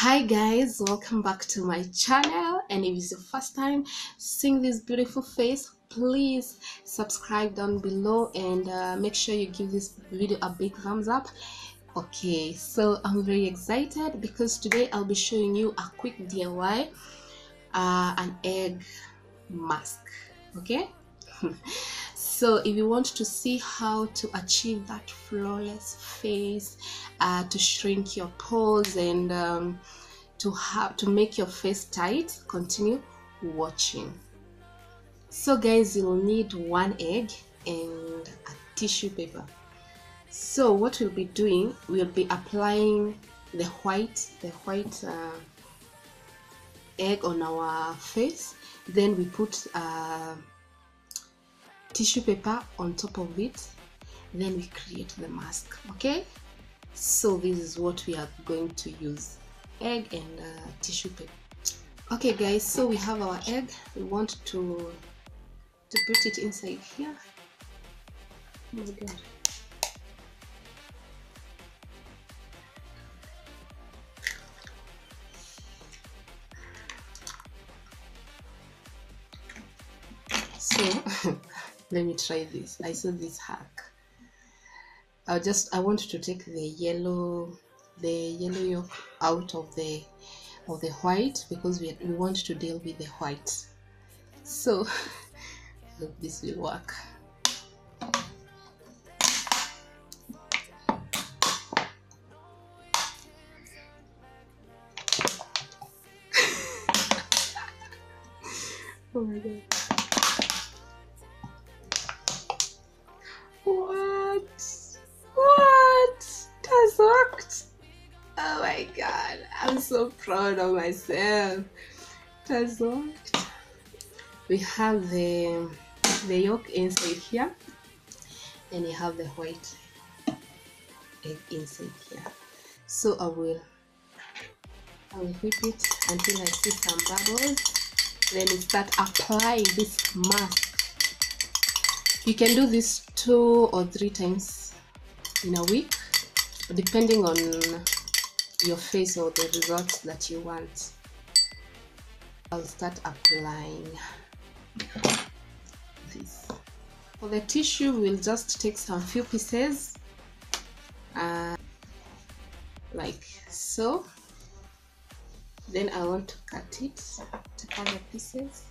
Hi guys, welcome back to my channel, and if it's your first time seeing this beautiful face, please subscribe down below and make sure you give this video a big thumbs up. Okay, so I'm very excited because today I'll be showing you a quick DIY, an egg mask. Okay. So if you want to see how to achieve that flawless face, to shrink your pores, and to make your face tight, continue watching. So guys, you'll need one egg and a tissue paper. So what we'll be doing, we'll be applying the white egg on our face. Then we put tissue paper on top of it, then we create the mask. Okay, so this is what we are going to use: egg and tissue paper. Okay guys, so we have our egg. We want to put it inside here. Oh my god. So let me try this. I saw this hack. I want to take the yellow yolk out of the white, because we want to deal with the white. So hope this will work. Oh my god. What? It has worked. Oh my god, I'm so proud of myself. It has worked. We have the yolk inside here, and you have the white egg inside here. So I will whip it until I see some bubbles. Then you start applying this mask. You can do this 2 or 3 times in a week, depending on your face or the results that you want. I'll start applying this. For the tissue, we'll just take some few pieces, like so. Then I want to cut it to other pieces.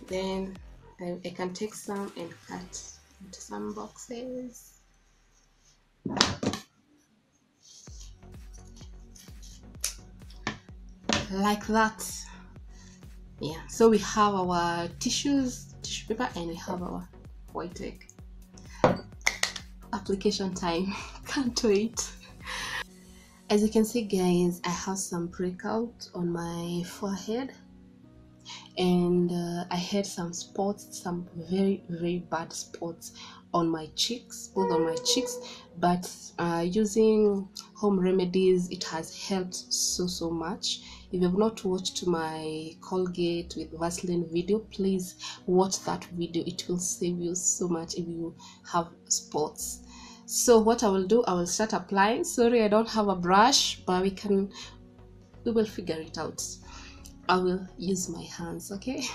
Then I can take some and cut into some boxes. Like that. Yeah, so we have our tissue paper, and we have our white egg. Application time. Can't wait. As you can see guys, I have some breakout on my forehead, and I had some spots, some very bad spots on my cheeks, both on my cheeks. But using home remedies, it has helped so much. If you have not watched my Colgate with Vaseline video, please watch that video. It will save you so much if you have spots. So what I will do, I will start applying. Sorry, I don't have a brush, but we will figure it out. I will use my hands, okay?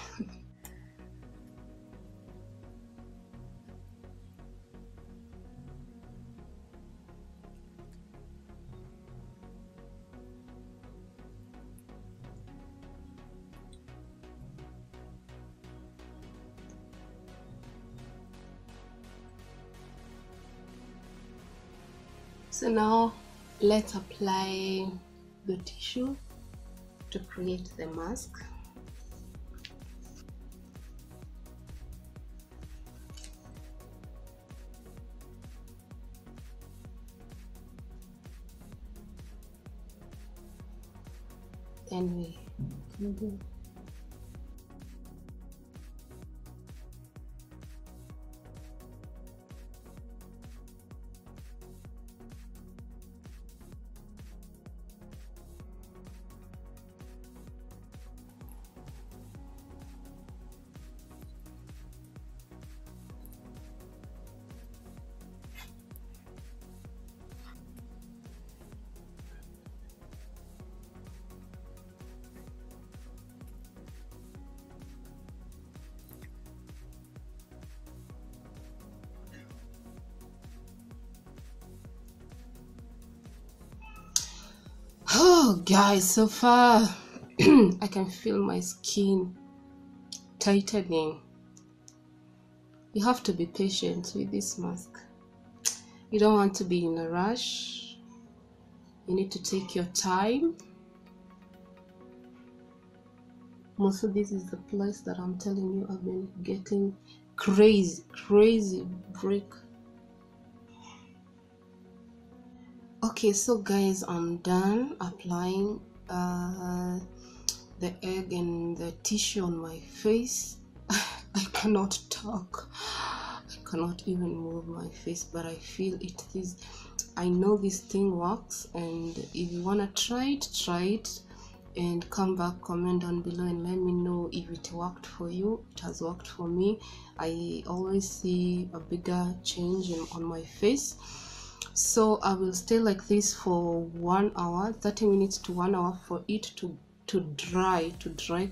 So now let's apply the tissue to create the mask. Then we can do Oh guys, so far I can feel my skin tightening. You have to be patient with this mask. You don't want to be in a rush. You need to take your time. Also, this is the place that I'm telling you I've been getting crazy break. Okay, so guys, I'm done applying the egg and the tissue on my face. I cannot talk. I cannot even move my face, but I feel it is. I know this thing works, and if you wanna try it, and come back, comment down below and let me know if it worked for you. It has worked for me. I always see a bigger change on my face. So I will stay like this for 1 hour, 30 minutes to 1 hour for it to dry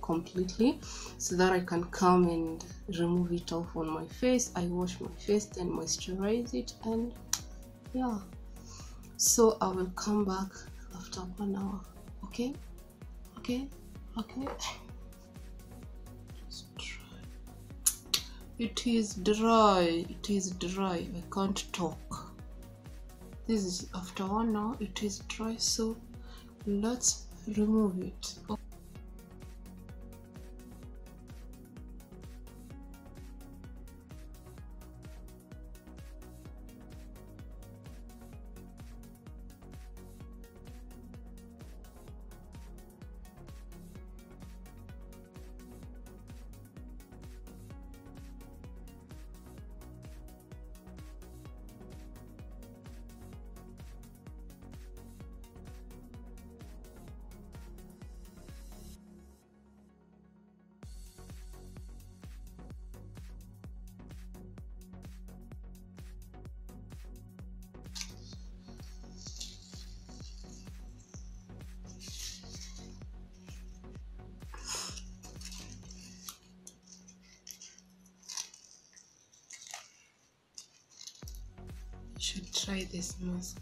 completely, so that I can come and remove it off on my face. I wash my face, then moisturize it, and yeah. So I will come back after 1 hour. Okay. It is dry. I can't talk. This is after 1 hour. It is dry, so let's remove it. Should try this mask.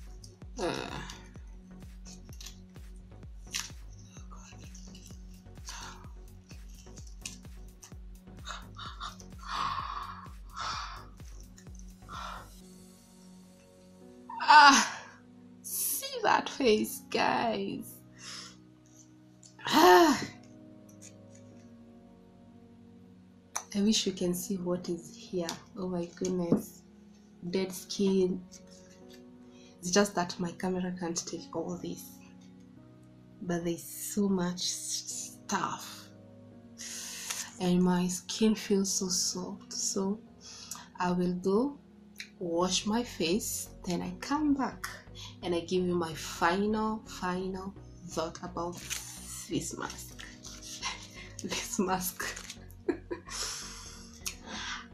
See that face, guys. I wish you can see what is here. Oh my goodness, dead skin. It's just that my camera can't take all this, but there's so much stuff and my skin feels so soft. So I will go wash my face, then I come back and I give you my final thought about this mask. This mask.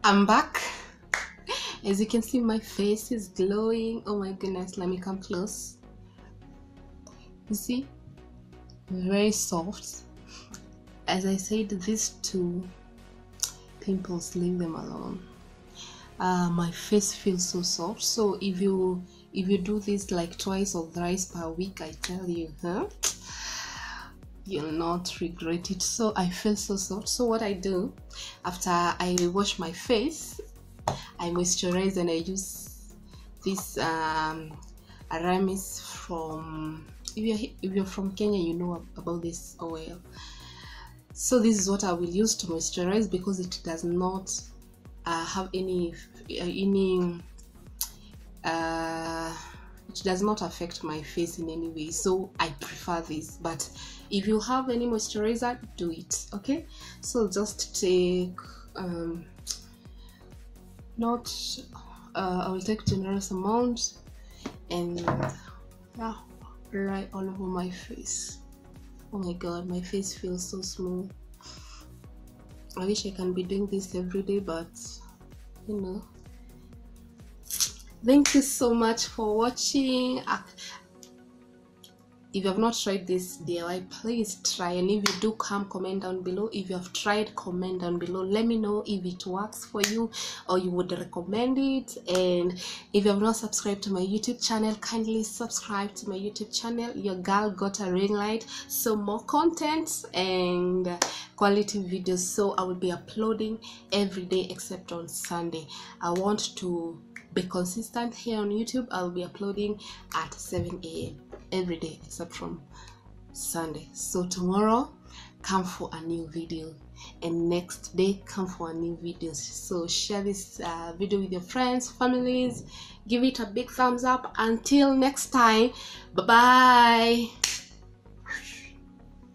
I'm back. As you can see, my face is glowing. Oh my goodness, let me come close. You see, very soft. As I said, these two pimples, leave them alone. My face feels so soft. So if you do this like twice or thrice per week, I tell you, you'll not regret it. So I feel so soft. So what I do after I wash my face, I moisturize and I use this Aramis from, if you're from Kenya, you know about this oil. So this is what I will use to moisturize, because it does not have it does not affect my face in any way. So I prefer this, but if you have any moisturizer, do it. Okay, so just take I will take generous amount and apply all over my face. Oh my god, my face feels so smooth. I wish I can be doing this every day, but you know. Thank you so much for watching. if you have not tried this DIY, please try. And if you do, comment down below. If you have tried, comment down below. Let me know if it works for you or you would recommend it. And if you have not subscribed to my YouTube channel, kindly subscribe to my YouTube channel. Your girl got a ring light, so more content and quality videos. So I will be uploading every day except on Sunday. I want to be consistent here on YouTube. I'll be uploading at 7 a.m. every day except from Sunday. So tomorrow, come for a new video, and next day come for a new video. So share this video with your friends, families, give it a big thumbs up. Until next time, bye bye.